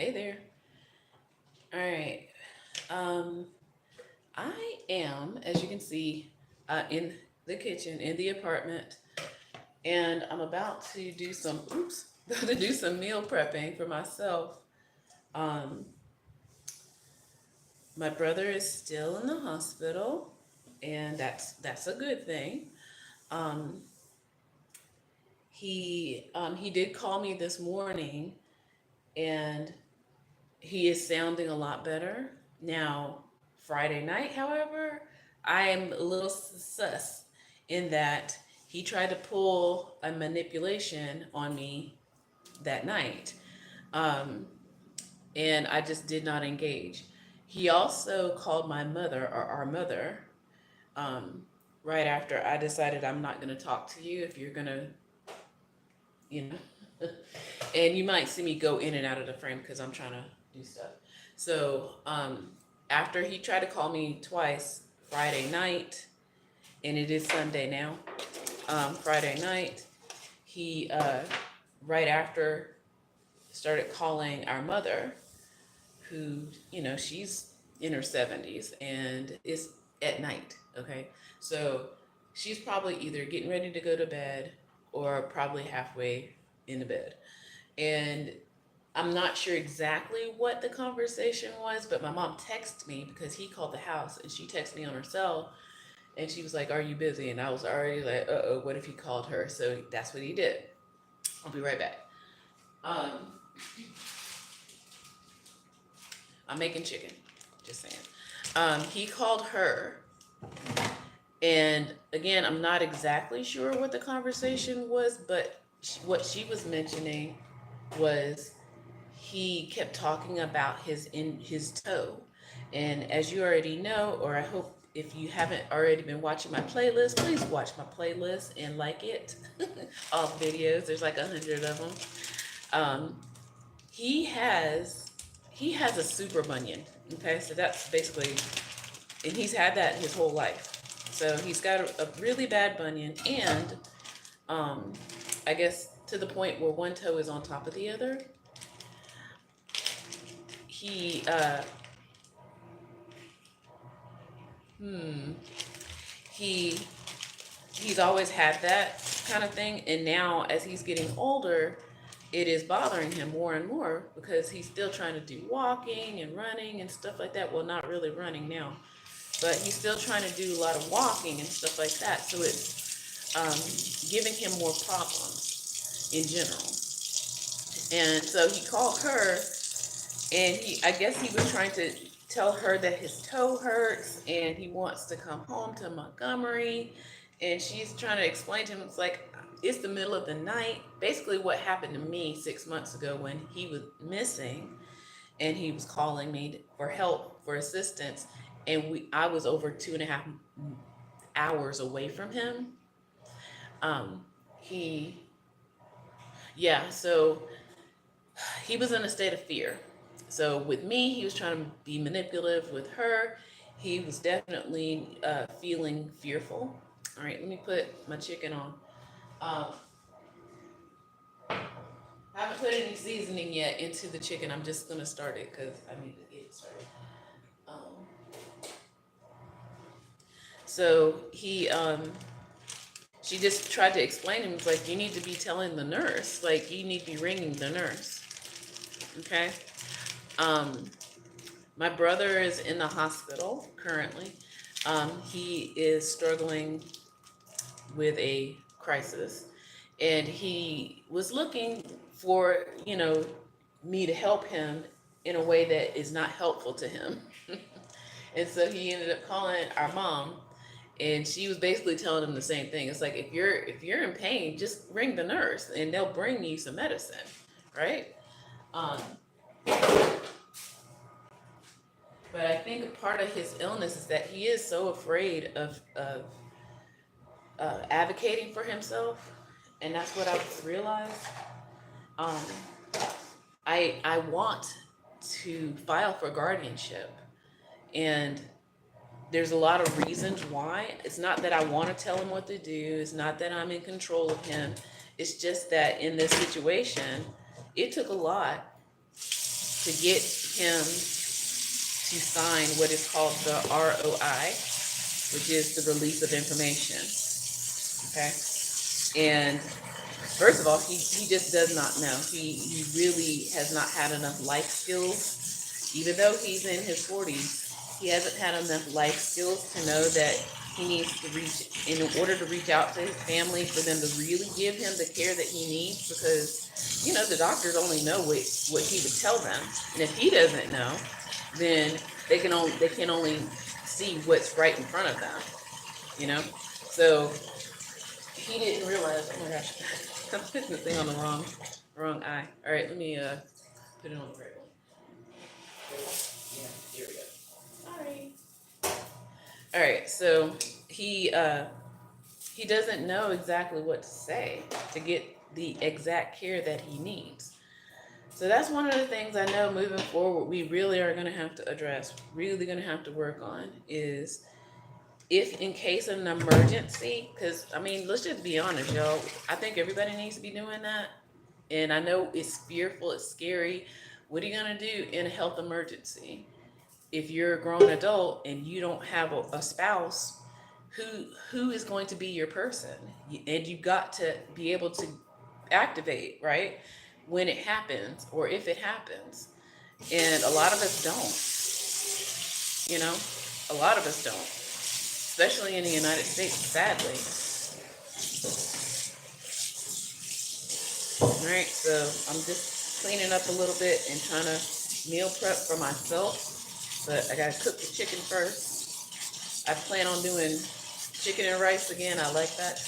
Hey there. All right. Um, I am, as you can see, in the kitchen in the apartment, and I'm about to do some to do some meal prepping for myself. Um, my brother is still in the hospital, and that's a good thing. Um, he did call me this morning, and he is sounding a lot better now. Friday night, however, I am a little sus in that he tried to pull a manipulation on me that night, um, and I just did not engage. He also called my mother, or our mother, um, right after I decided I'm not going to talk to you if you're going to, you know. And you might see me go in and out of the frame because I'm trying to do stuff. So after he tried to call me twice Friday night, and it is Sunday now, Friday night, he right after started calling our mother, who, she's in her 70s and it's at night. Okay. So she's probably either getting ready to go to bed or probably halfway in the bed. And I'm not sure exactly what the conversation was, but my mom texted me because he called the house and she texted me on her cell and she was like, "Are you busy?" And I was already like, "Uh oh, what if he called her?" So that's what he did. I'll be right back. Um, I'm making chicken, just saying. He called her, and again, I'm not exactly sure what the conversation was, but what she was mentioning was he kept talking about his toe. And as you already know, or I hope if you haven't already been watching my playlist, please watch my playlist and like it. All the videos, there's like 100 of them. Um, he has he has a super bunion. Okay, so that's basically, and he's had that his whole life. So he's got a really bad bunion, and um, I guess to the point where one toe is on top of the other. He hmm he he's always had that kind of thing, and now as he's getting older, it is bothering him more and more because he's still trying to do walking and running and stuff like that. Well, not really running now, but he's still trying to do a lot of walking and stuff like that. So it's giving him more problems in general. And so he called her, and I guess he was trying to tell her that his toe hurts and he wants to come home to Montgomery. And she's trying to explain to him, it's like, it's the middle of the night. Basically, what happened to me 6 months ago when he was missing and he was calling me for help, for assistance. And I was over 2.5 hours away from him. Um, he, yeah, so he was in a state of fear. So with me, he was trying to be manipulative. With her, he was definitely feeling fearful. All right, let me put my chicken on. Um, I haven't put any seasoning yet into the chicken. I'm just gonna start it because I need to get it started. Um, so she just tried to explain to him, it's like, you need to be telling the nurse, like you need to be ringing the nurse. Okay. Um, My brother is in the hospital currently. He is struggling with a crisis, and he was looking for, me to help him in a way that is not helpful to him. And so he ended up calling our mom, and she was basically telling him the same thing. It's like, if you're in pain, just ring the nurse, and they'll bring you some medicine, right? Um, But I think a part of his illness is that he is so afraid of advocating for himself, and that's what I've realized. Um, I want to file for guardianship, and there's a lot of reasons why. It's not that I want to tell him what to do. It's not that I'm in control of him. It's just that in this situation, it took a lot to get him to sign what is called the ROI, which is the release of information. Okay. And first of all, he just does not know. He really has not had enough life skills. Even though he's in his 40s, he hasn't had enough life skills to know that he needs to reach, in order to reach out to his family, for them to really give him the care that he needs, because, the doctors only know what he would tell them. And if he doesn't know, then they can only see what's right in front of them, you know? So he didn't realize, oh my gosh, I'm putting the thing on the wrong eye. All right, let me put it on the right one. Yeah, here we go. Sorry. All right, so he doesn't know exactly what to say to get the exact care that he needs. So that's one of the things I know moving forward we really are going to have to address, really going to have to work on, is if in case of an emergency, because I mean, let's just be honest, y'all. I think everybody needs to be doing that. And I know it's fearful, it's scary. What are you going to do in a health emergency? If you're a grown adult and you don't have a spouse, who is going to be your person? And you've got to be able to activate, right? When it happens or if it happens. And a lot of us don't, a lot of us don't, especially in the United States, sadly. All right, so I'm just cleaning up a little bit and trying to meal prep for myself. But I gotta cook the chicken first. I plan on doing chicken and rice again. I like that.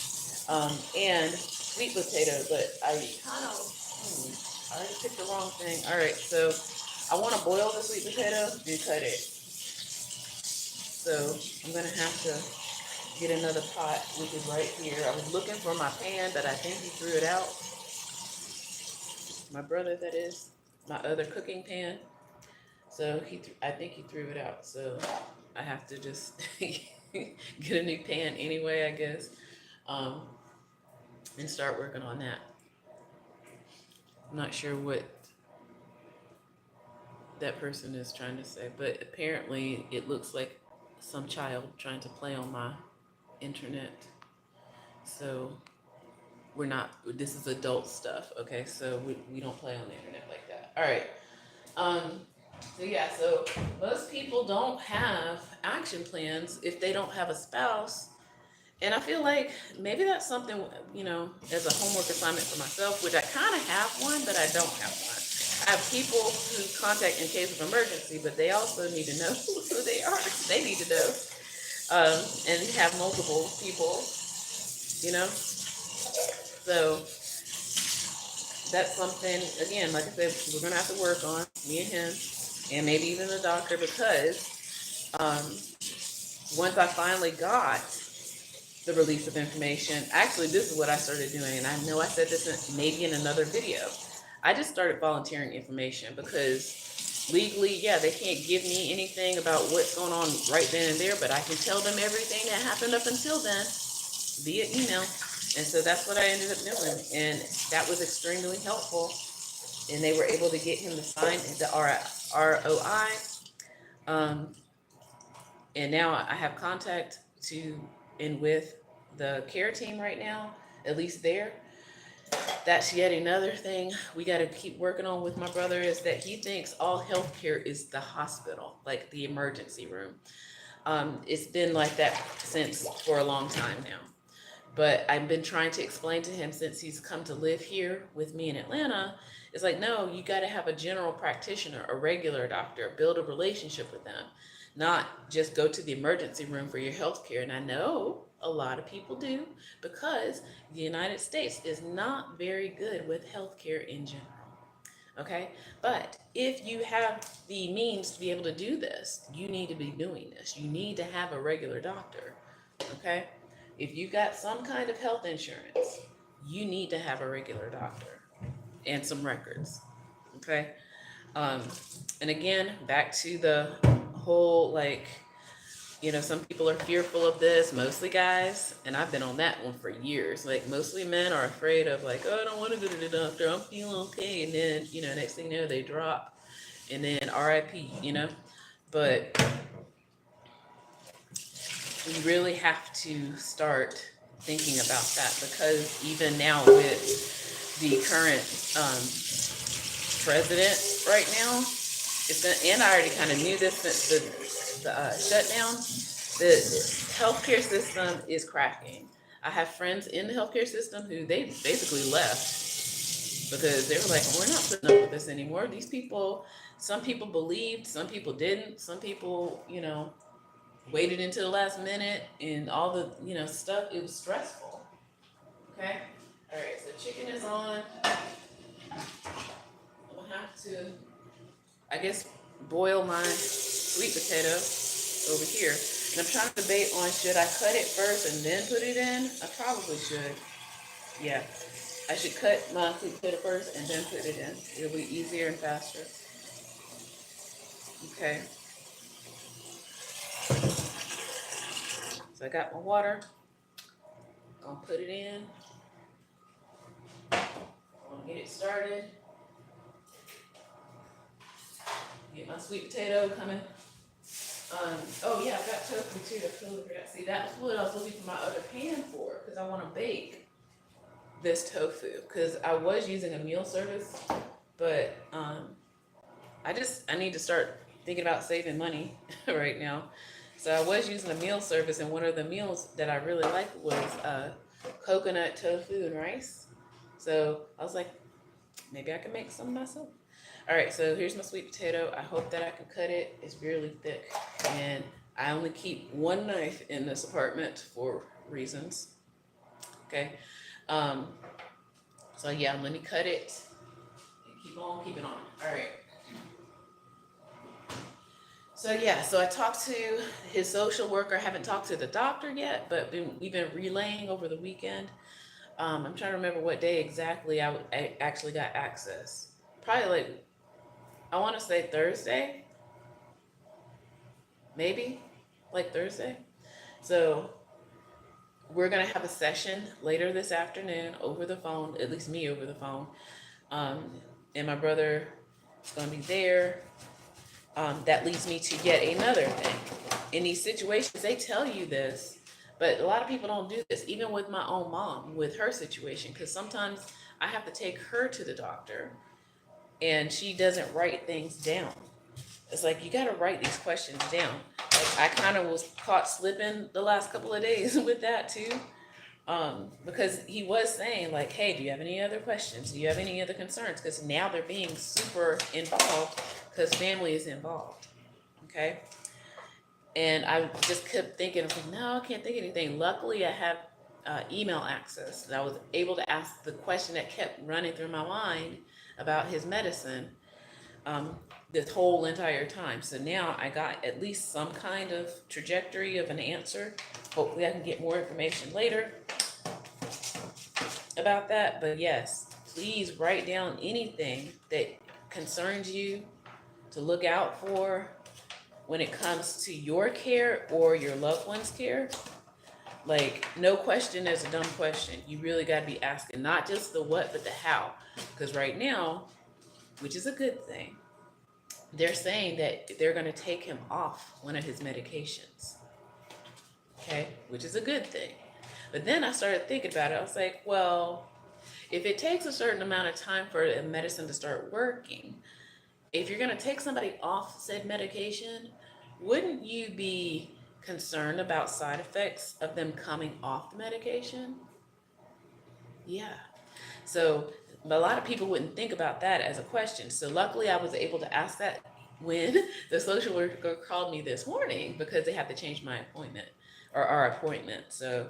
And sweet potato, but I already picked the wrong thing. All right, so I want to boil the sweet potato and cut it. So I'm gonna have to get another pot, which is right here. I was looking for my pan, but I think he threw it out. My brother, that is, my other cooking pan. So I think he threw it out. So I have to just get a new pan anyway, I guess, and start working on that. I'm not sure what that person is trying to say, but apparently it looks like some child trying to play on my internet. So this is adult stuff, okay? So we don't play on the internet like that. All right. So most people don't have action plans if they don't have a spouse. And I feel like maybe that's something, as a homework assignment for myself, which I kind of have one, but I don't have one. I have people who contact in case of emergency, but they also need to know who they are. They need to know. And have multiple people, So that's something, again, like I said, we're going to have to work on, me and him, and maybe even the doctor, because once I finally got the release of information, actually, this is what I started doing, and I know I said this maybe in another video. I just started volunteering information because legally, they can't give me anything about what's going on right then and there, but I can tell them everything that happened up until then via email. And so that's what I ended up doing, and that was extremely helpful. And they were able to get him to sign the ROI. And now I have contact with the care team right now, at least there. That's yet another thing we got to keep working on with my brother, is that he thinks all healthcare is the hospital, like the emergency room. It's been like that for a long time now. But I've been trying to explain to him since he's come to live here with me in Atlanta. It's like, no, you got to have a general practitioner, a regular doctor, build a relationship with them, not just go to the emergency room for your health care. And I know a lot of people do, because the United States is not very good with healthcare in general. Okay, but if you have the means to be able to do this, you need to be doing this. You need to have a regular doctor. Okay, if you got some kind of health insurance, you need to have a regular doctor and some records. Okay, and again, back to the whole, some people are fearful of this, mostly guys, and I've been on that one for years. Like, mostly men are afraid of, oh, I don't want to go to the doctor, I'm feeling okay, and then, next thing you know, they drop and then RIP, but we really have to start thinking about that, because even now with the current president right now, and I already kind of knew this since the shutdown, the healthcare system is cracking. I have friends in the healthcare system who they basically left because they were like, we're not putting up with this anymore. These people, some people believed, some people didn't, some people, waited until the last minute and all the, stuff. It was stressful. Okay. All right. So chicken is on. I'm gonna have to, I guess, boil my sweet potato over here. And I'm trying to debate on, should I cut it first and then put it in? I probably should. Yeah. I should cut my sweet potato first and then put it in. It'll be easier and faster. Okay. So I got my water. Gonna put it in. Gonna get it started. Get my sweet potato coming. Oh yeah, I've got tofu too. I totally forgot. See, that's what I was looking for my other pan for, because I want to bake this tofu. Because I was using a meal service, but I need to start thinking about saving money right now. So I was using a meal service, and one of the meals that I really liked was coconut tofu and rice. So I was like, maybe I can make some myself. All right, so here's my sweet potato. I hope that I can cut it. It's really thick, and I only keep one knife in this apartment for reasons. Okay, so yeah, let me cut it. Keep on keeping on. All right. So yeah, so I talked to his social worker. I haven't talked to the doctor yet, but we've been relaying over the weekend. I'm trying to remember what day exactly I actually got access. Probably like, I want to say Thursday, maybe like Thursday. So we're gonna have a session later this afternoon over the phone, at least me over the phone, and my brother is gonna be there. That leads me to yet another thing. In these situations, they tell you this, but a lot of people don't do this, even with my own mom, with her situation, because sometimes I have to take her to the doctor and she doesn't write things down. It's like, you got to write these questions down. Like, I kind of was caught slipping the last couple of days with that too. Because he was saying like, hey, do you have any other questions? Do you have any other concerns? Because now they're being super involved because family is involved. Okay. And I just kept thinking, no, I can't think of anything. Luckily, I have email access. And I was able to ask the question that kept running through my mind about his medicine this whole entire time. So now I got at least some kind of trajectory of an answer. Hopefully I can get more information later about that. But yes, please write down anything that concerns you to look out for when it comes to your care or your loved one's care. Like, no question is a dumb question. You really got to be asking not just the what, but the how. Because right now, which is a good thing, they're saying that they're going to take him off one of his medications. Okay, which is a good thing. But then I started thinking about it. I was like, well, if it takes a certain amount of time for a medicine to start working, if you're going to take somebody off said medication, wouldn't you be concerned about side effects of them coming off the medication? Yeah. So a lot of people wouldn't think about that as a question. So luckily I was able to ask that when the social worker called me this morning, because they have to change my appointment or our appointment. So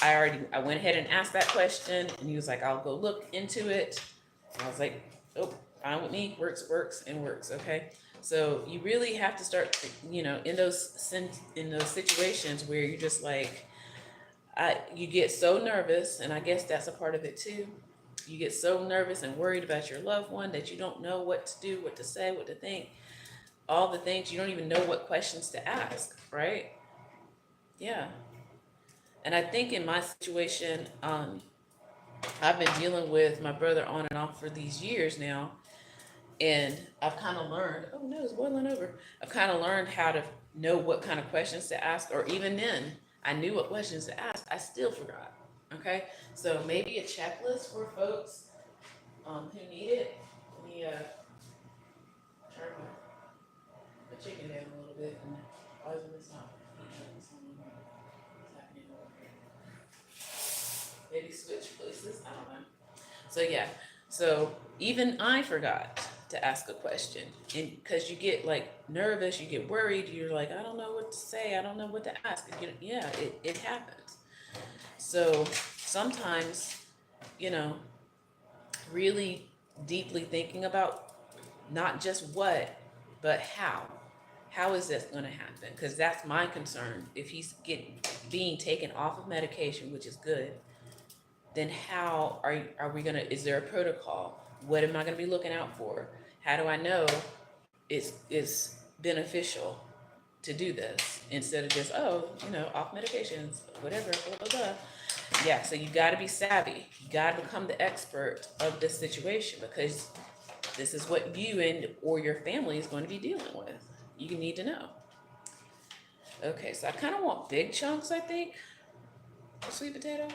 I went ahead and asked that question, and he was like, I'll go look into it. And I was like, oh, fine with me, works, okay? So you really have to start, in those situations where you're just like, you get so nervous, and I guess that's a part of it too. You get so nervous and worried about your loved one that you don't know what to do, what to say, what to think, all the things. You don't even know what questions to ask, right? Yeah. And I think in my situation, I've been dealing with my brother on and off for these years now. And I've kind of learned, oh no, it's boiling over. I've kind of learned how to know what kind of questions to ask, or even then, I knew what questions to ask. I still forgot. Okay, so maybe a checklist for folks who need it. Let me turn my chicken down a little bit, and why isn't this not heating up? What's happening over here? Maybe switch places. I don't know. So yeah, so even I forgot to ask a question, and because you get like nervous, you get worried, you're like, I don't know what to say, I don't know what to ask. Yeah, it happens. So sometimes, you know, really deeply thinking about not just what, but how. How is this going to happen? Because that's my concern. If he's being taken off of medication, which is good, then how are we gonna? Is there a protocol? What am I gonna be looking out for? How do I know it's beneficial to do this instead of just, oh, off medications, whatever, blah blah blah. Yeah, so you got to be savvy. You got to become the expert of this situation, because this is what you and or your family is going to be dealing with. You need to know. Okay, so I kind of want big chunks, I think, of sweet potato.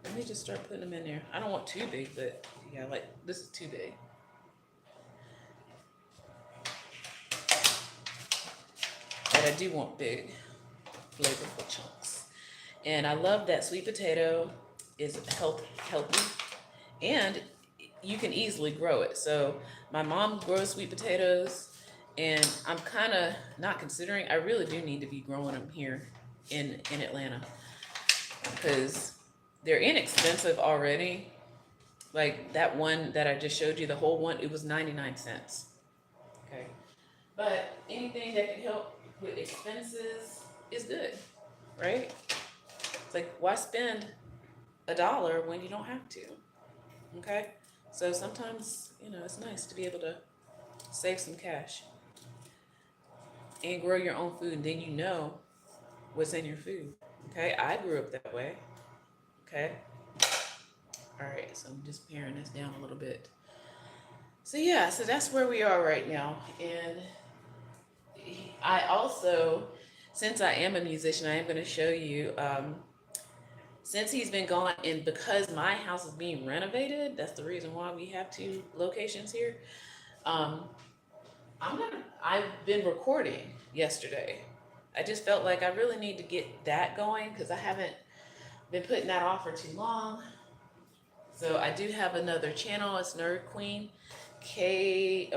Let me just start putting them in there. I don't want too big, but yeah, like this is too big. But I do want big, flavorful chunks. And I love that sweet potato is healthy, and you can easily grow it. So my mom grows sweet potatoes, and I'm kind of not considering. I really do need to be growing them here in Atlanta, because they're inexpensive already. Like that one that I just showed you, the whole one, it was 99 cents. Okay. But anything that can help with expenses is good, right? It's like, why spend $1 when you don't have to? Okay. So sometimes, it's nice to be able to save some cash and grow your own food, and then you know what's in your food. Okay. I grew up that way. Okay. All right. So I'm just paring this down a little bit. So yeah, so that's where we are right now. And I also, since I am a musician, I am going to show you, since he's been gone, and because my house is being renovated, that's the reason why we have 2 locations here. Um, I've been recording yesterday. I just felt like I really need to get that going, because I haven't been putting that off for too long. So I do have another channel. It's Nerd Queen. NERDKWEEN,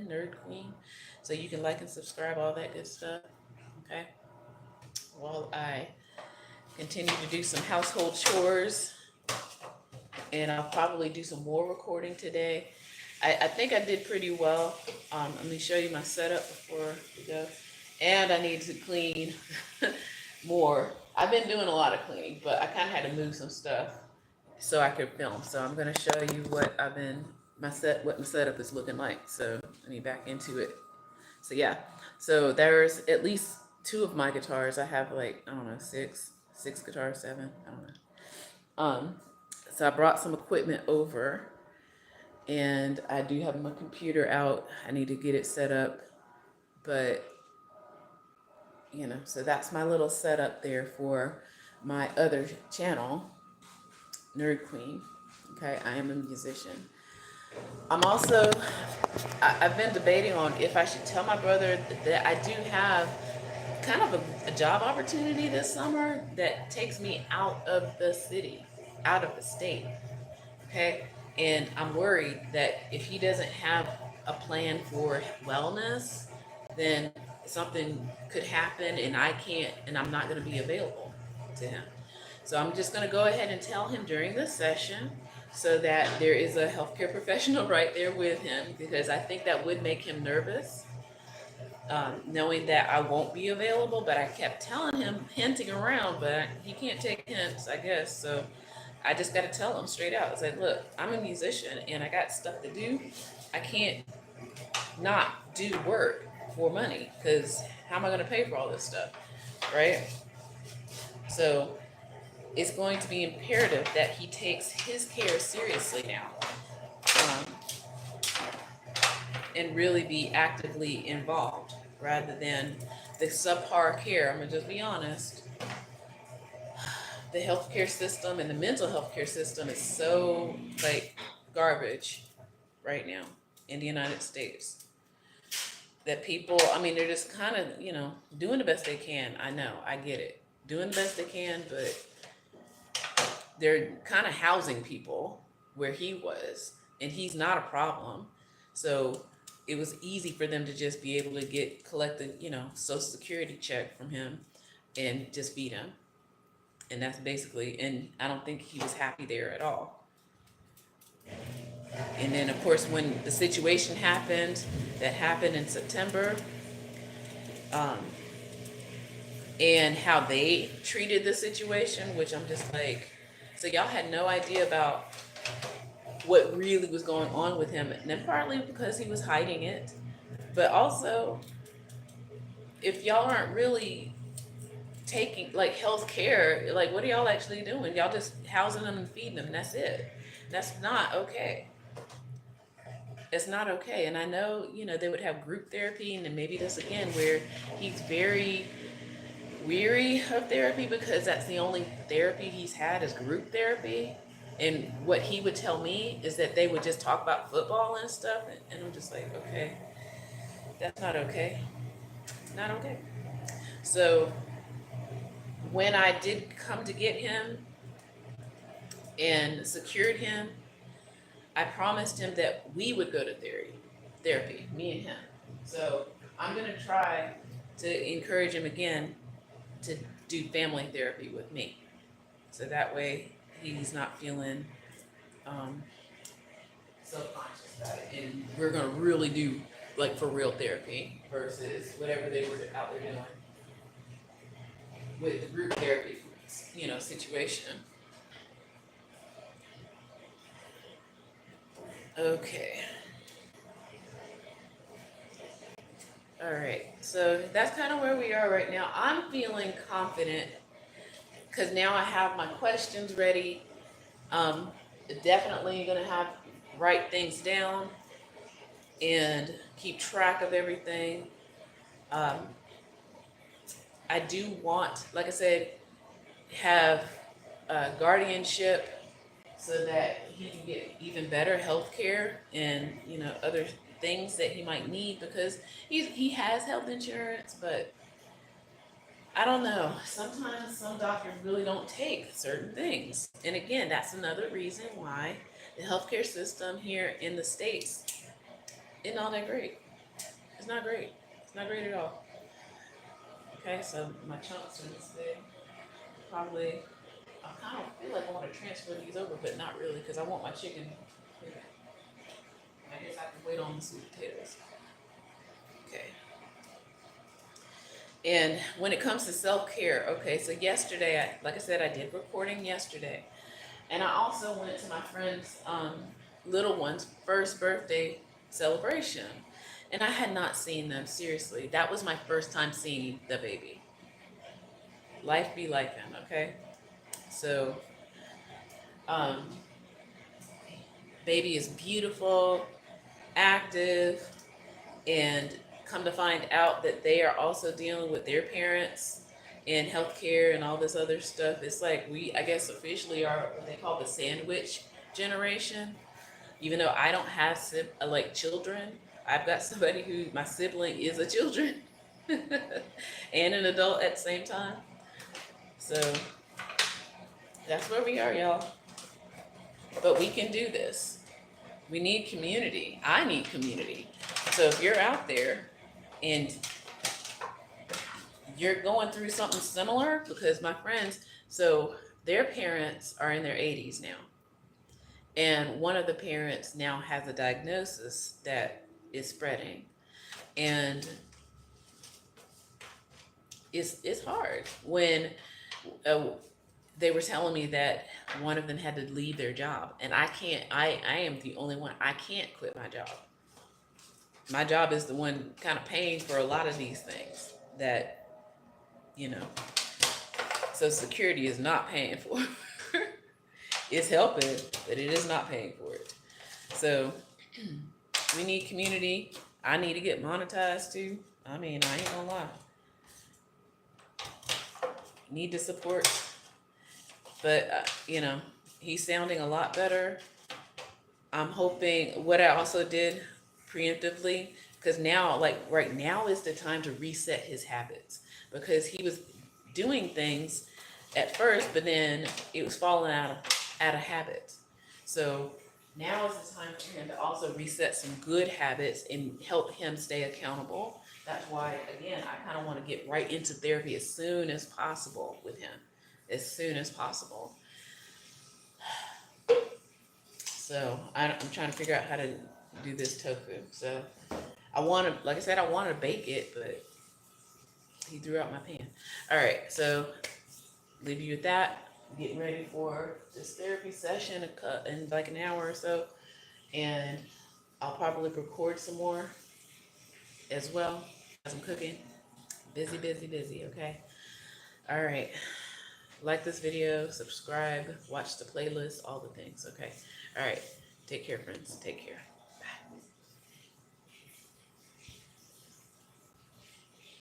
Nerd Queen. So you can like and subscribe, all that good stuff. Okay. While I continue to do some household chores, and I'll probably do some more recording today. I think I did pretty well. Let me show you my setup before we go. And I need to clean more. I've been doing a lot of cleaning, but I kind of had to move some stuff so I could film. So I'm going to show you what my setup is looking like. So let me back into it. So yeah, so there's at least 2 of my guitars. I have like, I don't know, six guitars, 7, I don't know. So I brought some equipment over, and I do have my computer out. I need to get it set up, but so that's my little setup there for my other channel, Nerd Queen. Okay, I am a musician. I've been debating on if I should tell my brother that I do have kind of a job opportunity this summer that takes me out of the city, out of the state. Okay. And I'm worried that if he doesn't have a plan for wellness, then something could happen, and I'm not going to be available to him. So I'm just going to go ahead and tell him during this session, so that there is a healthcare professional right there with him, because I think that would make him nervous, knowing that I won't be available. But I kept telling him, hinting around, but he can't take hints, I guess. So I just got to tell him straight out. It's like, look, I'm a musician and I got stuff to do. I can't not do work for money, because how am I going to pay for all this stuff, right? So it's going to be imperative that he takes his care seriously now. and really be actively involved rather than the subpar care. I'm gonna just be honest. The healthcare system and the mental health care system is so like garbage right now in the United States that people, I mean, they're just kind of, doing the best they can. I know, I get it. Doing the best they can, but they're kind of housing people where he was, and he's not a problem. So it was easy for them to just be able to collect the, social security check from him and just feed him. And that's basically, and I don't think he was happy there at all. And then, of course, when the situation happened, that happened in September, um, and how they treated the situation, which I'm just like, so y'all had no idea about what really was going on with him. And then partly because he was hiding it, but also if y'all aren't really taking like health care, like what are y'all actually doing? Y'all just housing them and feeding them, and that's it. That's not okay. It's not okay. And I know, they would have group therapy, and then maybe this again where he's very weary of therapy because that's the only therapy he's had is group therapy. And what he would tell me is that they would just talk about football and stuff, and I'm just like, okay, that's not okay. Not okay. So when I did come to get him and secured him, I promised him that we would go to therapy, me and him. So I'm gonna try to encourage him again to do family therapy with me. So that way he's not feeling self-conscious about it. And we're gonna really do like for real therapy versus whatever they were out there doing with the group therapy, situation. Okay. All right. So that's kind of where we are right now. I'm feeling confident because now I have my questions ready. Um, Definitely gonna have write things down and keep track of everything. Um, I do want, like I said, have guardianship so that he can get even better health care and other things that he might need because he has health insurance, but I don't know. Sometimes some doctors really don't take certain things. And again, that's another reason why the healthcare system here in the States isn't all that great. It's not great. It's not great at all. Okay, so my chunks are this big. Probably, I kind of feel like I want to transfer these over, but not really because I want my chicken. I guess I can wait on the sweet potatoes. Okay. And when it comes to self-care, okay, so yesterday, like I said, I did recording yesterday. And I also went to my friend's little one's first birthday celebration. And I had not seen them, seriously. That was my first time seeing the baby. Life be lifing, okay? So, um, baby is beautiful, active, and come to find out that they are also dealing with their parents in healthcare and all this other stuff. It's like we, I guess, officially are what they call the sandwich generation. Even though I don't have like children, I've got somebody who my sibling is a children and an adult at the same time. So that's where we are, y'all. But we can do this. We need community. I need community. So if you're out there and you're going through something similar, because my friends, so their parents are in their 80s now. And one of the parents now has a diagnosis that is spreading. And it's hard when they were telling me that one of them had to leave their job. And I can't, I am the only one. I can't quit my job. My job is the one kind of paying for a lot of these things that, Social Security is not paying for. It's helping, but it is not paying for it. So We need community. I need to get monetized too. I mean, I ain't gonna lie. Need the support, but he's sounding a lot better. I'm hoping what I also did preemptively, because now, like right now, is the time to reset his habits, because he was doing things at first, but then it was falling out of habit. So now is the time for him to also reset some good habits and help him stay accountable. That's why, again, I kind of want to get right into therapy as soon as possible with him, as soon as possible. So I'm trying to figure out how to do this tofu. So I want to, like I said, I want to bake it, but he threw out my pan. All right, so leave you with that. Getting ready for this therapy session in like an hour or so, and I'll probably record some more as well as I'm cooking. Busy, busy, busy. Okay. All right. Like this video, subscribe, watch the playlist, all the things. Okay. All right. Take care, friends. Take care.